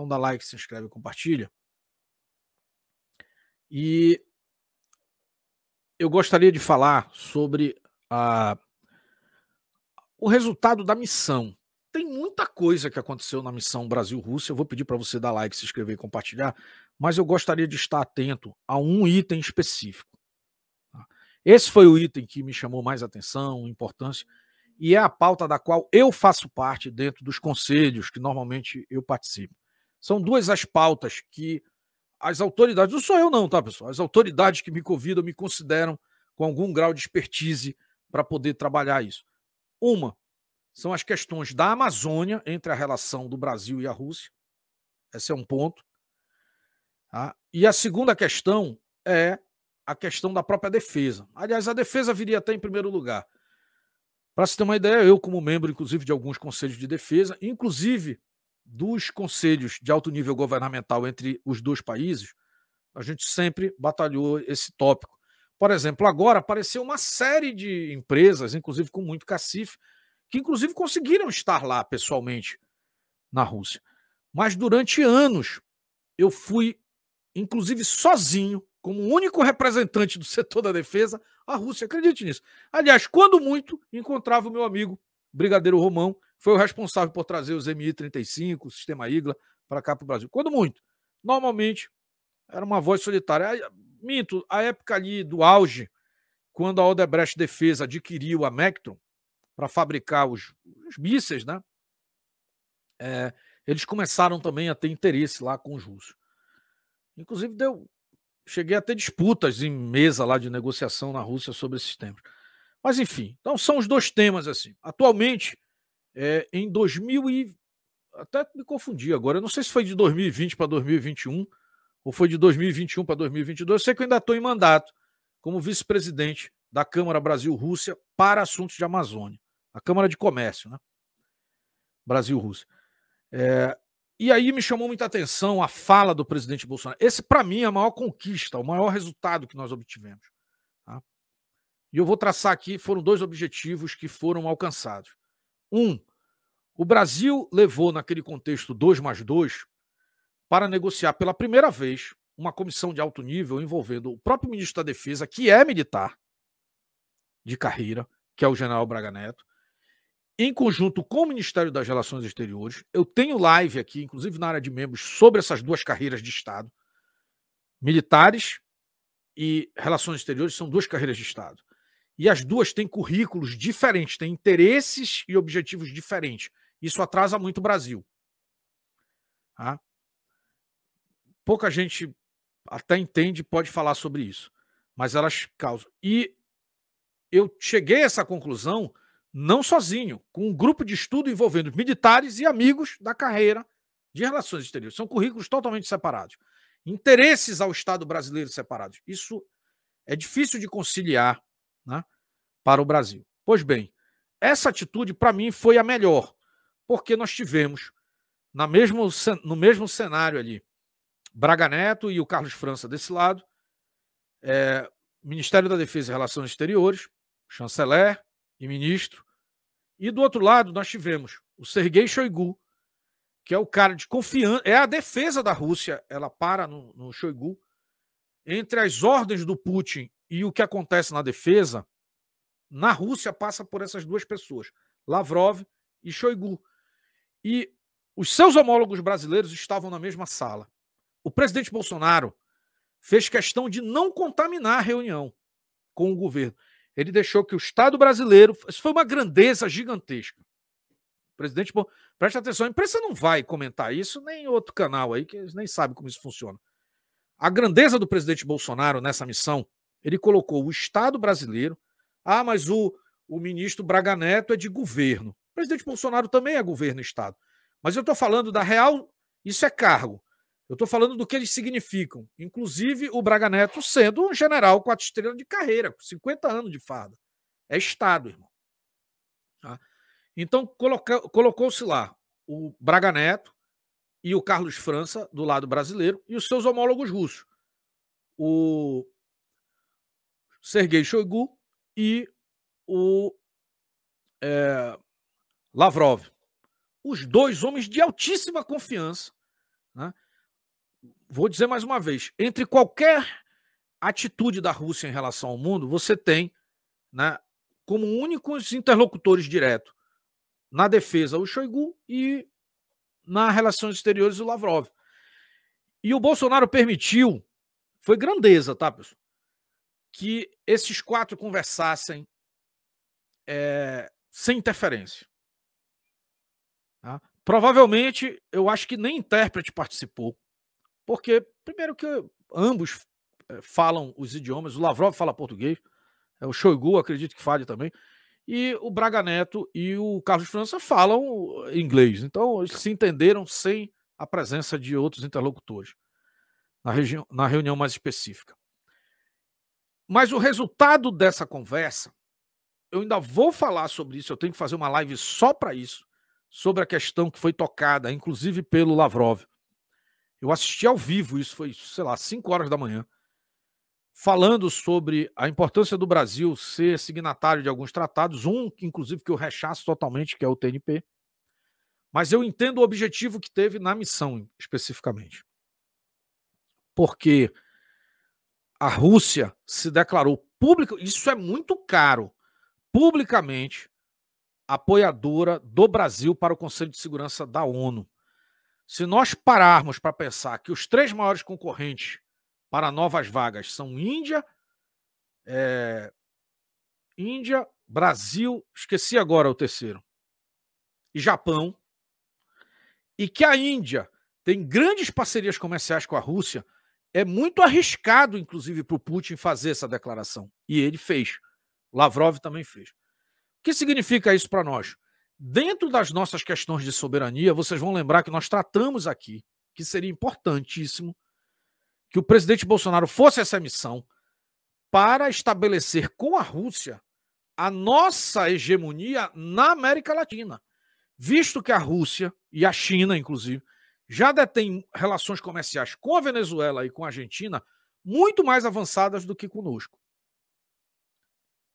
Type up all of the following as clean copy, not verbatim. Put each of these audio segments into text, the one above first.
Então dá like, se inscreve e compartilha. E eu gostaria de falar sobre o resultado da missão. Tem muita coisa que aconteceu na missão Brasil-Rússia. Eu vou pedir para você dar like, se inscrever e compartilhar, mas eu gostaria de estar atento a um item específico. Esse foi o item que me chamou mais atenção, importância, e é a pauta da qual eu faço parte dentro dos conselhos que normalmente eu participo. São duas as pautas que as autoridades, não sou eu não, tá, pessoal? As autoridades que me convidam me consideram com algum grau de expertise para poder trabalhar isso. Uma são as questões da Amazônia, entre a relação do Brasil e a Rússia. Esse é um ponto. Tá? E a segunda questão é a questão da própria defesa. Aliás, a defesa viria até em primeiro lugar. Para se ter uma ideia, eu como membro, inclusive, de alguns conselhos de defesa, inclusive dos conselhos de alto nível governamental entre os dois países, a gente sempre batalhou esse tópico. Por exemplo, agora apareceu uma série de empresas, inclusive com muito cacife, que inclusive conseguiram estar lá pessoalmente na Rússia. Mas durante anos eu fui, inclusive sozinho, como único representante do setor da defesa, à Rússia. Acredite nisso. Aliás, quando muito, encontrava o meu amigo Brigadeiro Romão, foi o responsável por trazer os Mi-35, o sistema IGLA, para cá para o Brasil. Quando muito. Normalmente, era uma voz solitária. Minto, a época ali do auge, quando a Odebrecht Defesa adquiriu a Mectron para fabricar os mísseis, né? Eles começaram também a ter interesse lá com os russos. Inclusive, cheguei a ter disputas em mesa lá de negociação na Rússia sobre esses temas. Mas, enfim, então são os dois temas assim. Atualmente, em 2000 e... Até me confundi agora, eu não sei se foi de 2020 para 2021 ou foi de 2021 para 2022. Eu sei que eu ainda estou em mandato como vice-presidente da Câmara Brasil-Rússia para assuntos de Amazônia. A Câmara de Comércio, né? Brasil-Rússia. E aí me chamou muita atenção a fala do presidente Bolsonaro. Esse, para mim, é a maior conquista, o maior resultado que nós obtivemos. Tá? E eu vou traçar aqui, foram dois objetivos que foram alcançados. O Brasil levou, naquele contexto 2+2, para negociar pela primeira vez uma comissão de alto nível envolvendo o próprio ministro da Defesa, que é militar de carreira, que é o general Braga Neto, em conjunto com o Ministério das Relações Exteriores. Eu tenho live aqui, inclusive na área de membros, sobre essas duas carreiras de Estado. Militares e Relações Exteriores são duas carreiras de Estado. E as duas têm currículos diferentes, têm interesses e objetivos diferentes. Isso atrasa muito o Brasil. Tá? Pouca gente até entende, pode falar sobre isso, mas elas causam. E eu cheguei a essa conclusão não sozinho, com um grupo de estudo envolvendo militares e amigos da carreira de Relações Exteriores. São currículos totalmente separados. Interesses ao Estado brasileiro separados. Isso é difícil de conciliar, né, para o Brasil. Pois bem, essa atitude, para mim, foi a melhor, porque nós tivemos, no mesmo cenário ali, Braga Neto e o Carlos França desse lado, Ministério da Defesa e Relações Exteriores, chanceler e ministro. E do outro lado nós tivemos o Sergei Shoigu, que é o cara de confiança, é a defesa da Rússia, ela para no Shoigu. Entre as ordens do Putin e o que acontece na defesa, na Rússia passa por essas duas pessoas, Lavrov e Shoigu. E os seus homólogos brasileiros estavam na mesma sala. O presidente Bolsonaro fez questão de não contaminar a reunião com o governo. Ele deixou que o Estado brasileiro... Isso foi uma grandeza gigantesca. O presidente... Preste atenção, a imprensa não vai comentar isso, nem outro canal aí, que eles nem sabem como isso funciona. A grandeza do presidente Bolsonaro nessa missão, ele colocou o Estado brasileiro... mas o ministro Braga Neto é de governo. O presidente Bolsonaro também é governo e Estado. Mas eu estou falando da real... Isso é cargo. Eu estou falando do que eles significam. Inclusive o Braga Neto sendo um general 4 estrelas de carreira, com 50 anos de farda. É Estado, irmão. Tá? Então colocou-se lá o Braga Neto e o Carlos França do lado brasileiro e os seus homólogos russos. O Sergei Shoigu e o Lavrov. Os dois homens de altíssima confiança, né? Vou dizer mais uma vez, entre qualquer atitude da Rússia em relação ao mundo, você tem, né, como únicos interlocutores diretos na defesa o Shoigu e nas relações exteriores o Lavrov. E o Bolsonaro permitiu, foi grandeza, tá, pessoal, que esses quatro conversassem sem interferência. Tá? Provavelmente, eu acho que nem intérprete participou, porque, primeiro que ambos falam os idiomas, o Lavrov fala português, o Shoigu acredito que fale também, e o Braga Neto e o Carlos França falam inglês. Então, eles se entenderam sem a presença de outros interlocutores na reunião mais específica. Mas o resultado dessa conversa, eu ainda vou falar sobre isso, eu tenho que fazer uma live só para isso, sobre a questão que foi tocada, inclusive pelo Lavrov. Eu assisti ao vivo, isso foi, sei lá, 5 horas da manhã, falando sobre a importância do Brasil ser signatário de alguns tratados, inclusive, que eu rechaço totalmente, que é o TNP. Mas eu entendo o objetivo que teve na missão, especificamente. Porque a Rússia se declarou pública, isso é muito caro, publicamente, apoiadora do Brasil para o Conselho de Segurança da ONU. Se nós pararmos para pensar que os 3 maiores concorrentes para novas vagas são Índia, Brasil, esqueci agora o terceiro, e Japão, e que a Índia tem grandes parcerias comerciais com a Rússia, é muito arriscado, inclusive, para o Putin fazer essa declaração. E ele fez. Lavrov também fez. O que significa isso para nós? Dentro das nossas questões de soberania, vocês vão lembrar que nós tratamos aqui que seria importantíssimo que o presidente Bolsonaro fosse essa missão para estabelecer com a Rússia a nossa hegemonia na América Latina, visto que a Rússia e a China, inclusive, já detêm relações comerciais com a Venezuela e com a Argentina muito mais avançadas do que conosco.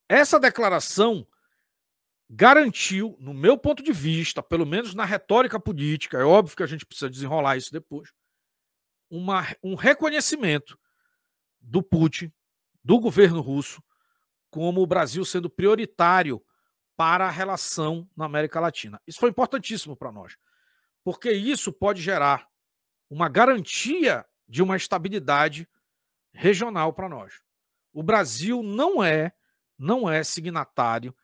Essa declaração garantiu, no meu ponto de vista, pelo menos na retórica política, é óbvio que a gente precisa desenrolar isso depois, um reconhecimento do Putin, do governo russo, como o Brasil sendo prioritário para a relação na América Latina. Isso foi importantíssimo para nós, porque isso pode gerar uma garantia de uma estabilidade regional para nós. O Brasil não é signatário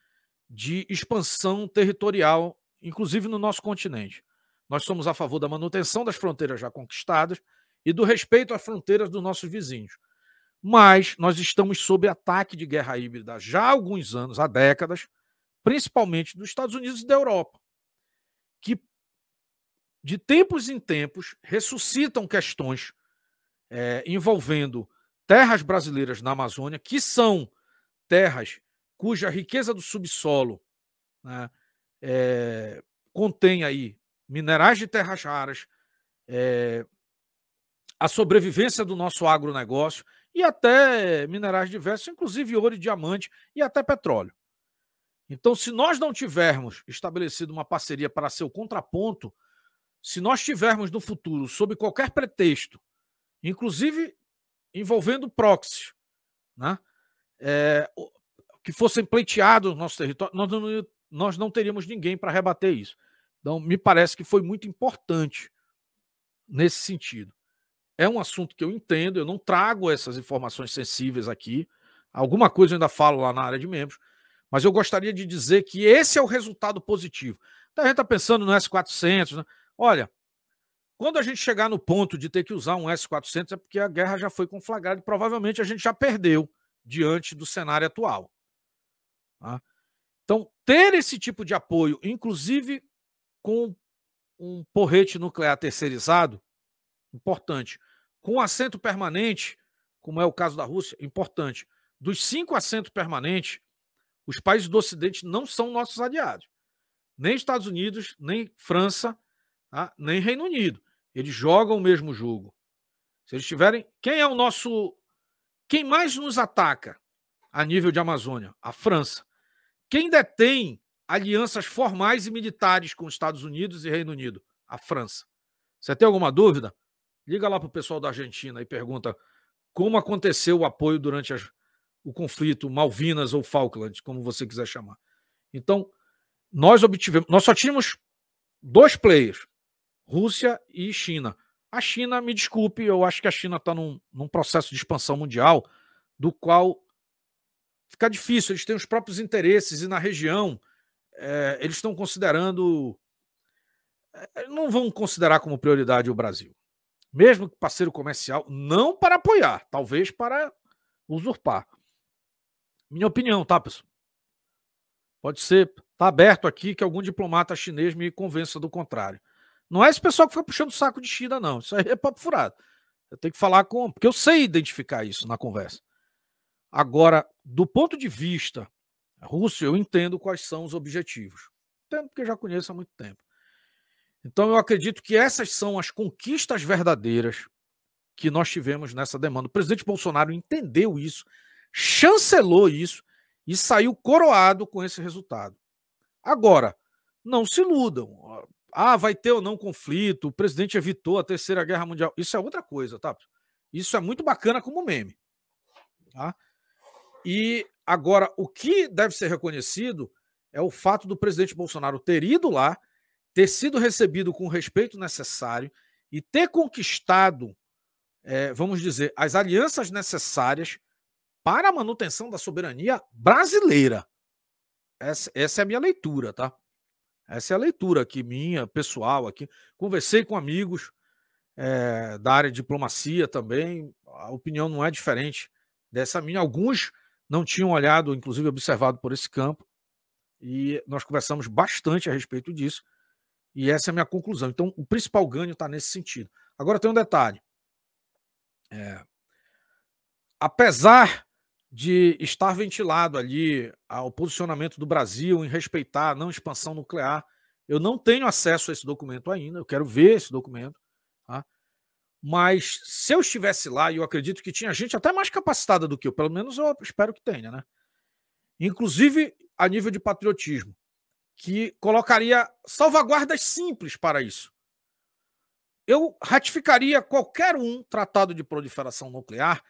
de expansão territorial, inclusive no nosso continente. Nós somos a favor da manutenção das fronteiras já conquistadas e do respeito às fronteiras dos nossos vizinhos. Mas nós estamos sob ataque de guerra híbrida já há alguns anos, há décadas, principalmente dos Estados Unidos e da Europa, que de tempos em tempos ressuscitam questões envolvendo terras brasileiras na Amazônia, que são terras cuja riqueza do subsolo, né, contém aí minerais de terras raras, a sobrevivência do nosso agronegócio e até minerais diversos, inclusive ouro e diamante e até petróleo. Então, se nós não tivermos estabelecido uma parceria para ser o contraponto, se nós tivermos no futuro, sob qualquer pretexto, inclusive envolvendo proxies, né, que fossem pleiteados no nosso território, nós não teríamos ninguém para rebater isso. Então, me parece que foi muito importante nesse sentido. É um assunto que eu entendo, eu não trago essas informações sensíveis aqui. Alguma coisa eu ainda falo lá na área de membros, mas eu gostaria de dizer que esse é o resultado positivo. Então, a gente está pensando no S-400, né? Olha, quando a gente chegar no ponto de ter que usar um S-400 é porque a guerra já foi conflagrada e provavelmente a gente já perdeu diante do cenário atual. Tá? Então, ter esse tipo de apoio, inclusive com um porrete nuclear terceirizado, importante. Com assento permanente, como é o caso da Rússia, importante. Dos 5 assentos permanentes, os países do Ocidente não são nossos aliados. Nem Estados Unidos, nem França, tá? Nem Reino Unido. Eles jogam o mesmo jogo. Se eles tiverem... Quem mais nos ataca a nível de Amazônia? A França. Quem detém alianças formais e militares com os Estados Unidos e Reino Unido? A França. Você tem alguma dúvida? Liga lá para o pessoal da Argentina e pergunta como aconteceu o apoio durante o conflito Malvinas ou Falklands, como você quiser chamar. Então, nós só tínhamos 2 players, Rússia e China. A China, me desculpe, eu acho que a China está num processo de expansão mundial do qual fica difícil, eles têm os próprios interesses e na região eles estão considerando, não vão considerar como prioridade o Brasil. Mesmo que parceiro comercial, não para apoiar, talvez para usurpar. Minha opinião, tá, pessoal? Pode ser, tá aberto aqui que algum diplomata chinês me convença do contrário. Não é esse pessoal que fica puxando o saco de China, não. Isso aí é papo furado. Eu tenho que falar porque eu sei identificar isso na conversa. Agora, do ponto de vista russo, eu entendo quais são os objetivos. Entendo porque já conheço há muito tempo. Então, eu acredito que essas são as conquistas verdadeiras que nós tivemos nessa demanda. O presidente Bolsonaro entendeu isso, chancelou isso e saiu coroado com esse resultado. Agora, não se iludam. Vai ter ou não conflito, o presidente evitou a Terceira Guerra Mundial. Isso é outra coisa, tá? Isso é muito bacana como meme. Tá? E agora, o que deve ser reconhecido é o fato do presidente Bolsonaro ter ido lá, ter sido recebido com o respeito necessário e ter conquistado, vamos dizer, as alianças necessárias para a manutenção da soberania brasileira. Essa é a minha leitura, tá? Essa é a leitura aqui, minha, pessoal aqui. Conversei com amigos da área de diplomacia também, a opinião não é diferente dessa minha. Alguns não tinham olhado, inclusive observado por esse campo, e nós conversamos bastante a respeito disso, e essa é a minha conclusão. Então, o principal ganho está nesse sentido. Agora tem um detalhe. Apesar de estar ventilado ali o posicionamento do Brasil em respeitar a não expansão nuclear, eu não tenho acesso a esse documento ainda, eu quero ver esse documento, tá? Mas se eu estivesse lá, e eu acredito que tinha gente até mais capacitada do que eu, pelo menos eu espero que tenha, né? Inclusive a nível de patriotismo, que colocaria salvaguardas simples para isso. Eu ratificaria qualquer tratado de proliferação nuclear,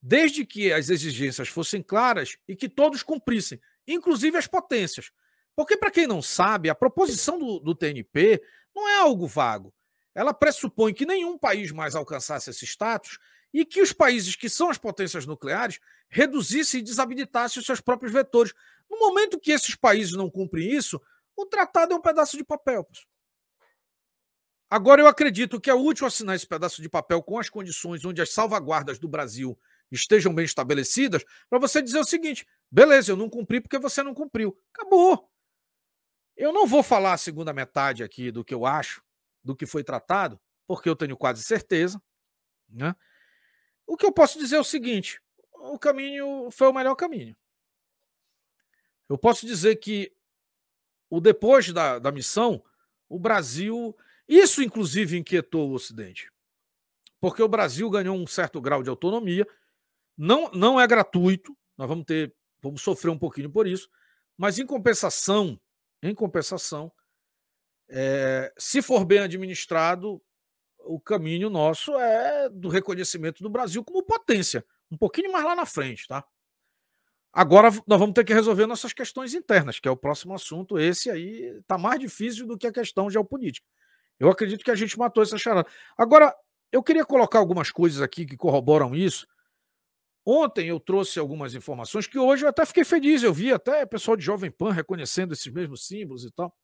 desde que as exigências fossem claras e que todos cumprissem, inclusive as potências. Porque, para quem não sabe, a proposição do TNP não é algo vago. Ela pressupõe que nenhum país mais alcançasse esse status e que os países que são as potências nucleares reduzissem e desabilitassem os seus próprios vetores. No momento que esses países não cumprem isso, o tratado é um pedaço de papel. Agora, eu acredito que é útil assinar esse pedaço de papel com as condições onde as salvaguardas do Brasil estejam bem estabelecidas, para você dizer o seguinte: beleza, eu não cumpri porque você não cumpriu. Acabou. Eu não vou falar a segunda metade aqui do que eu acho, do que foi tratado, porque eu tenho quase certeza, né? O que eu posso dizer é o seguinte: o caminho foi o melhor caminho. Eu posso dizer que depois da missão, o Brasil... Isso, inclusive, inquietou o Ocidente, porque o Brasil ganhou um certo grau de autonomia, não é gratuito, nós vamos sofrer um pouquinho por isso, mas em compensação, se for bem administrado, o caminho nosso é do reconhecimento do Brasil como potência, um pouquinho mais lá na frente, tá? Agora nós vamos ter que resolver nossas questões internas, que é o próximo assunto. Esse aí está mais difícil do que a questão geopolítica. Eu acredito que a gente matou essa charada. Agora, eu queria colocar algumas coisas aqui que corroboram isso. Ontem eu trouxe algumas informações que hoje eu até fiquei feliz. Eu vi até pessoal de Jovem Pan reconhecendo esses mesmos símbolos e tal.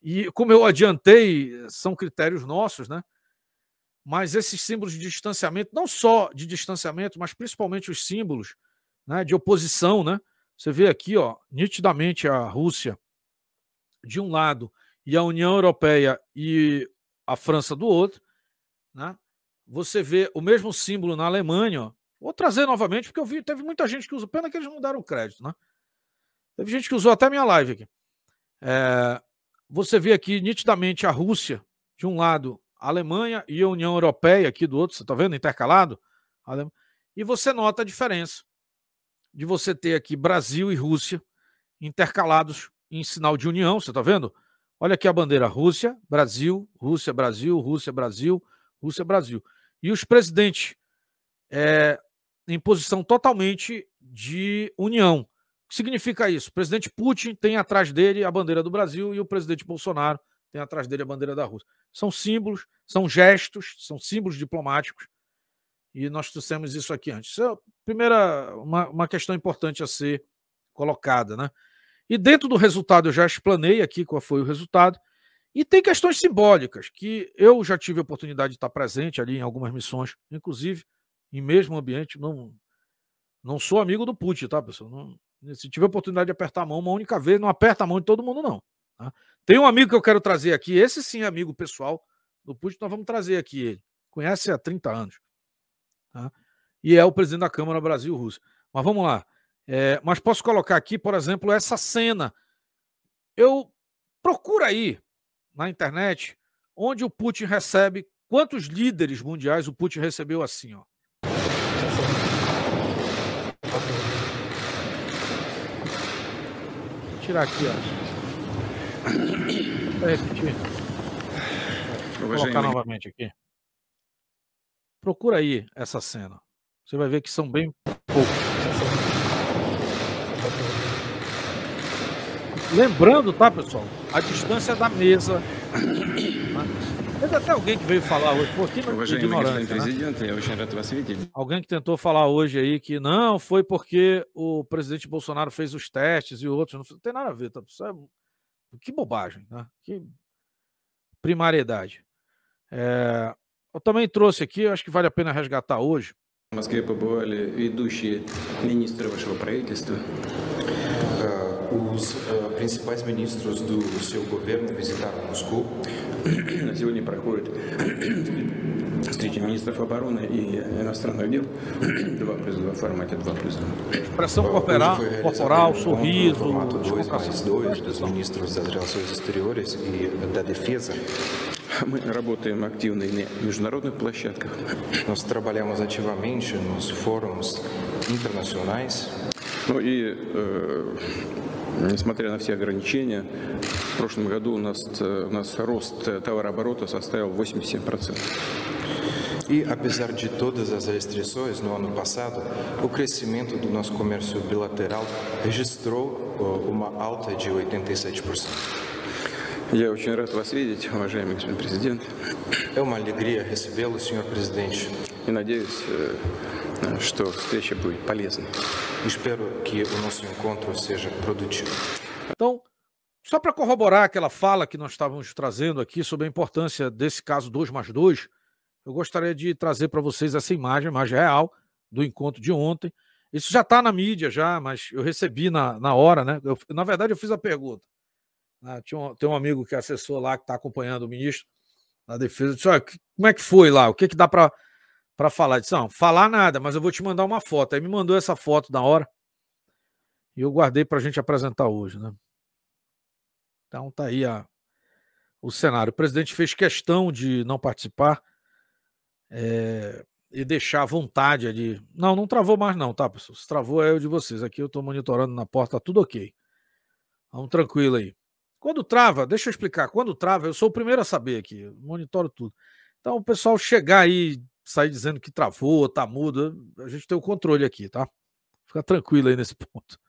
E como eu adiantei, são critérios nossos, né? Mas esses símbolos de distanciamento, não só de distanciamento, mas principalmente os símbolos, né, de oposição, né? Você vê aqui, ó, nitidamente a Rússia de um lado e a União Europeia e a França do outro, né? Você vê o mesmo símbolo na Alemanha, ó. Vou trazer novamente, porque eu vi, teve muita gente que usou, pena que eles não deram crédito, né? Teve gente que usou até minha live aqui. Você vê aqui nitidamente a Rússia de um lado, a Alemanha e a União Europeia aqui do outro, você está vendo, intercalado? E você nota a diferença de você ter aqui Brasil e Rússia intercalados em sinal de união, você está vendo? Olha aqui a bandeira: Rússia, Brasil, Rússia, Brasil, Rússia, Brasil, Rússia, Brasil. e os presidentes em posição totalmente de união. O que significa isso? O presidente Putin tem atrás dele a bandeira do Brasil e o presidente Bolsonaro tem atrás dele a bandeira da Rússia. São símbolos, são gestos, são símbolos diplomáticos, e nós trouxemos isso aqui antes. Isso é uma questão importante a ser colocada, né? E dentro do resultado, eu já explanei aqui qual foi o resultado, e tem questões simbólicas, que eu já tive a oportunidade de estar presente ali em algumas missões, inclusive em mesmo ambiente. Não sou amigo do Putin, tá, pessoal? Se tiver a oportunidade de apertar a mão uma única vez, não aperta a mão de todo mundo, não. Tá? Tem um amigo que eu quero trazer aqui, esse sim é amigo pessoal do Putin, nós vamos trazer aqui ele. Conhece há 30 anos. Tá? E é o presidente da Câmara Brasil-Rússia. Mas vamos lá. Mas posso colocar aqui, por exemplo, essa cena. Procura aí na internet onde o Putin recebe, quantos líderes mundiais o Putin recebeu assim, ó. Vou tirar aqui, ó. Vou repetir. Vou colocar novamente aqui. Procura aí essa cena. Você vai ver que são bem poucos. Lembrando, tá, pessoal? A distância da mesa. Teve até alguém que veio falar hoje, pô, aqui não é ignorante, né? Alguém que tentou falar hoje aí que não, foi porque o presidente Bolsonaro fez os testes e outros. Não tem nada a ver, tá? Que bobagem, né? Que primariedade. Eu também trouxe aqui, eu acho que vale a pena resgatar hoje. В Москве побывали ведущие министры вашего правительства. Os principais ministros do seu governo visitaram Moscou. Сегодня проходит встреча министров обороны и иностранных дел 2+2 в формате 2+2. Expressão corporal, sorriso, формат 2+2 dos ministros das relações exteriores e da defesa. Мы работаем активно и на международных площадках. Nós trabalhamos ativamente nos fóruns internacionais. Ну и несмотря на все ограничения, в прошлом году у нас рост товарооборота составил 87%. E, apesar de todas as restrições, no ano passado, o crescimento do nosso comércio bilateral registrou uma alta de 87%. Я очень рад вас видеть, уважаемый господин президент. É uma alegria recebê-lo, senhor presidente. И надеюсь, что встреча будет полезной. Espero que o nosso encontro seja produtivo. Então, só para corroborar aquela fala que nós estávamos trazendo aqui sobre a importância desse caso 2+2, eu gostaria de trazer para vocês essa imagem real do encontro de ontem. Isso já está na mídia, já, mas eu recebi na hora, né? Na verdade, eu fiz a pergunta. Tem um amigo que é assessor lá, que está acompanhando o ministro da Defesa, disse: olha, como é que foi lá? O que dá para falar? Eu disse: não, falar nada, mas eu vou te mandar uma foto. Aí me mandou essa foto na hora e eu guardei para a gente apresentar hoje, né? Então tá aí o cenário. O presidente fez questão de não participar e deixar à vontade ali. Não travou mais não, tá, pessoal? Se travou é o de vocês. Aqui eu estou monitorando na porta, tá tudo ok. Vamos tranquilo aí. Quando trava, deixa eu explicar, quando trava, eu sou o primeiro a saber aqui, eu monitoro tudo. Então o pessoal chegar aí, sair dizendo que travou, tá mudo, a gente tem o controle aqui, tá? Fica tranquilo aí nesse ponto.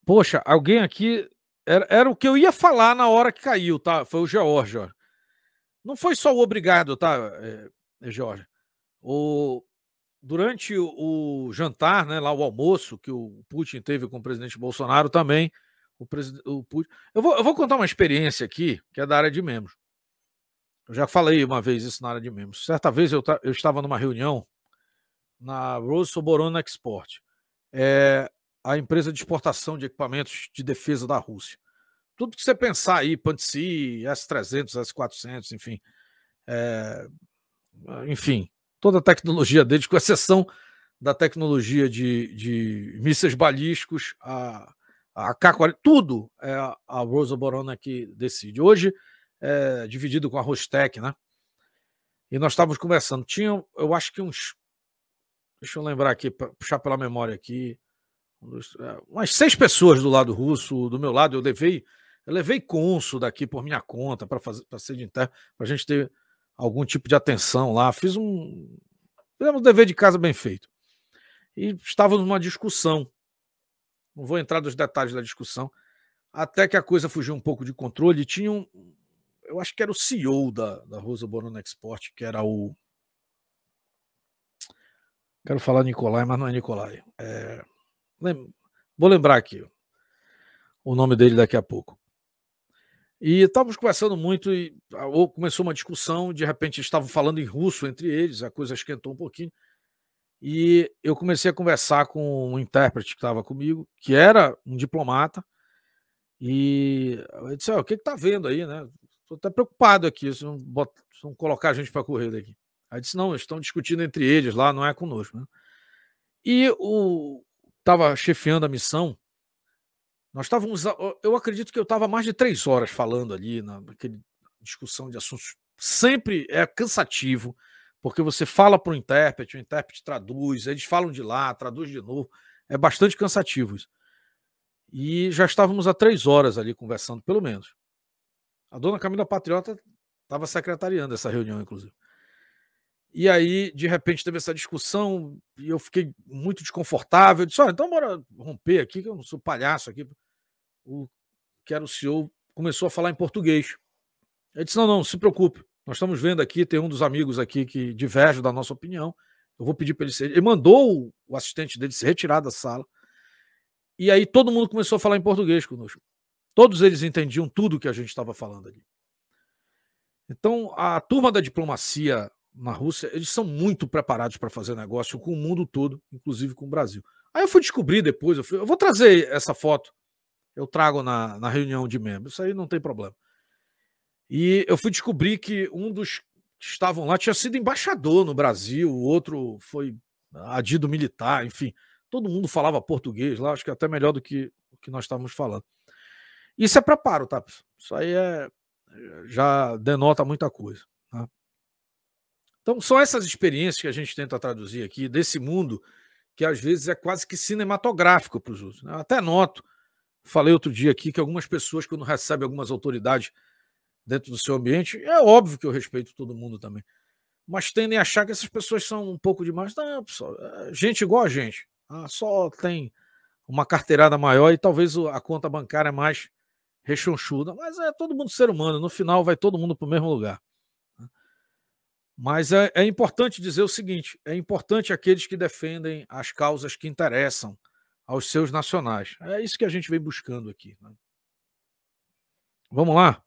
Poxa, alguém aqui, era o que eu ia falar na hora que caiu, tá? Foi o George, ó. Não foi só o obrigado, tá, George? Durante o jantar, né, lá o almoço que o Putin teve com o presidente Bolsonaro também, o Putin... Eu vou contar uma experiência aqui, que é da área de membros. Eu já falei uma vez isso na área de membros. Certa vez eu estava numa reunião na Rosoboron Export, a empresa de exportação de equipamentos de defesa da Rússia. Tudo que você pensar aí, Pantsir, S-300, S-400, enfim. Enfim, toda a tecnologia deles, com exceção da tecnologia de mísseis balísticos, a K-40, tudo é a Rosoboron que decide. Hoje é dividido com a Rostec, né? E nós estávamos conversando. Tinham, eu acho que uns... Deixa eu lembrar aqui, puxar pela memória aqui. Umas 6 pessoas do lado russo, do meu lado. Eu levei cônsul daqui por minha conta para ser de interno, para a gente ter algum tipo de atenção lá. Fizemos um dever de casa bem feito. E estávamos numa discussão. Não vou entrar nos detalhes da discussão, até que a coisa fugiu um pouco de controle. Tinha eu acho que era o CEO da Rosa Bonano Export, que era o... Quero falar Nicolai, mas não é Nicolai. Vou lembrar aqui o nome dele daqui a pouco. E estávamos conversando muito e começou uma discussão, de repente estavam falando em russo entre eles, a coisa esquentou um pouquinho. E eu comecei a conversar com um intérprete que estava comigo, que era um diplomata, e eu disse, o que está vendo aí, né? Estou até preocupado aqui, se não colocar a gente para correr daqui. Aí disse, não, eles estão discutindo entre eles lá, não é conosco, né? E estava chefiando a missão, nós estávamos, eu acredito que eu estava mais de 3 horas falando ali, naquela discussão de assuntos, sempre é cansativo, porque você fala para o intérprete traduz, eles falam de lá, traduz de novo, é bastante cansativo isso. E já estávamos há 3 horas ali conversando, pelo menos. A dona Camila Patriota estava secretariando essa reunião, inclusive. E aí, de repente, teve essa discussão e eu fiquei muito desconfortável. Eu disse, então bora romper aqui, que eu não sou palhaço aqui. O que era o CEO começou a falar em português. Ele disse, não, se preocupe. Nós estamos vendo aqui, tem um dos amigos aqui que diverge da nossa opinião. Eu vou pedir para ele ser... Ele mandou o assistente dele se retirar da sala. E aí todo mundo começou a falar em português conosco. Todos eles entendiam tudo que a gente estava falando ali. Então, a turma da diplomacia na Rússia, eles são muito preparados para fazer negócio com o mundo todo, inclusive com o Brasil. Aí eu fui descobrir depois, eu vou trazer essa foto, eu trago na reunião de membros, isso aí não tem problema. E eu fui descobrir que um dos que estavam lá tinha sido embaixador no Brasil, o outro foi adido militar, enfim. Todo mundo falava português lá, acho que até melhor do que o que nós estávamos falando. Isso é preparo, tá? Isso aí já denota muita coisa. Tá? Então, são essas experiências que a gente tenta traduzir aqui, desse mundo que às vezes é quase que cinematográfico para os outros. Né? Até noto, falei outro dia aqui, que algumas pessoas, quando recebem algumas autoridades dentro do seu ambiente, é óbvio que eu respeito todo mundo também, mas tendem a achar que essas pessoas são um pouco demais. Não, pessoal, gente igual a gente. Só tem uma carteirada maior e talvez a conta bancária é mais rechonchuda, mas é todo mundo ser humano, no final vai todo mundo para o mesmo lugar. Mas é importante dizer o seguinte, é importante aqueles que defendem as causas que interessam aos seus nacionais. É isso que a gente vem buscando aqui. Né? Vamos lá?